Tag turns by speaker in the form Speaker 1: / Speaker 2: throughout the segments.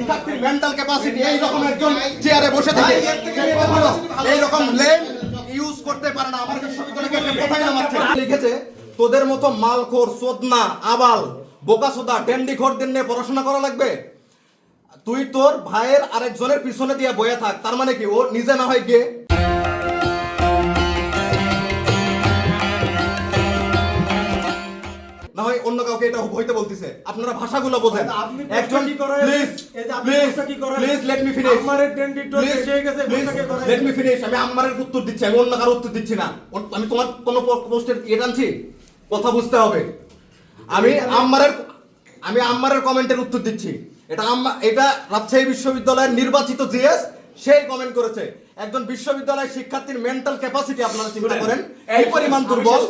Speaker 1: শিক্ষার্থীর mental capacity এই রকম একজন চেয়ারে বসে থাকে এই রকম লেন ইউজ করতে পারে না। আমার বিশ্ববিদ্যালয়কে কোথায় নামাচ্ছে লিখেছে তোদের মতো মালখোর চোদনা আবাল বোকাসোদা ডেন্ডিখোরদের নিয়ে পড়াশোনা করা লাগবে। তুই তোর ভাইয়ের আরেকজনের পিছনে দিয়ে বয়ে থাক, তার মানে কি ও নিজে না হয় গিয়ে না হয় অন্য কাউকে এটা হইতে বলতেছে। আপনারা ভাষাগুলো বোঝেন। একজন please let me finish, let me finish. আমি আম্মারের উত্তর দিচ্ছি, আমি অন্য কারো উত্তর দিচ্ছি না। আমি তোমার কোন পোস্টের ইয়ে টানছি, কথা বুঝতে হবে। আমি আম্মারের কমেন্টের উত্তর দিচ্ছি। এটা রাজশাহী বিশ্ববিদ্যালয়ের নির্বাচিত জিএস সেই কমেন্ট করেছে। একজন বিশ্ববিদ্যালয়ের শিক্ষার্থীর মেন্টাল ক্যাপাসিটি আপনারা চিন্তা করেন এই পরিমাণ দুর্বল।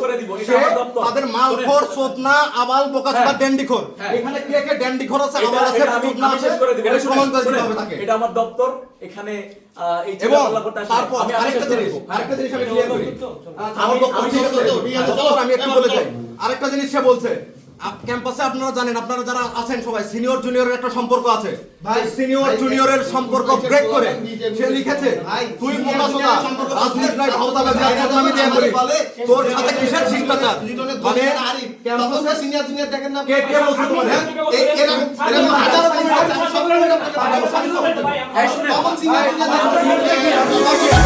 Speaker 1: তাদের মালখোর চোদনা আবাল বোকাচোদা ড্যান্ডিখোর। এখানে কে কে ড্যান্ডিখোর আছে আবাল আছে চোদনা আছে এটা প্রমাণ করে দিতে হবে তাকে।
Speaker 2: এটা আমার দপ্তর। এখানে এই
Speaker 1: এবং তারপর আরেকটা জিনিস আমি ক্লিয়ার করি। আমি একটু বলে যাই। আরেকটা জিনিস সে বলছে ক্যাম্পাসে আপনারা জানেন, আপনারা যারা আছেন সবাই সিনিয়র জুনিয়রের একটা সম্পর্ক আছে ভাই। সিনিয়র জুনিয়রের সম্পর্ক ব্রেক করে সে লিখেছে তুই বোকাচোদা রাজনীতির ভাওতাবাজি আমি দিয়ে বলি তোর সাথে কিসের শিষ্টাচার। মানে ক্যাম্পাসে সিনিয়র জুনিয়র দেখেন না কে কে বলছে তোমার এরকম হাজারো সিনিয়র জুনিয়র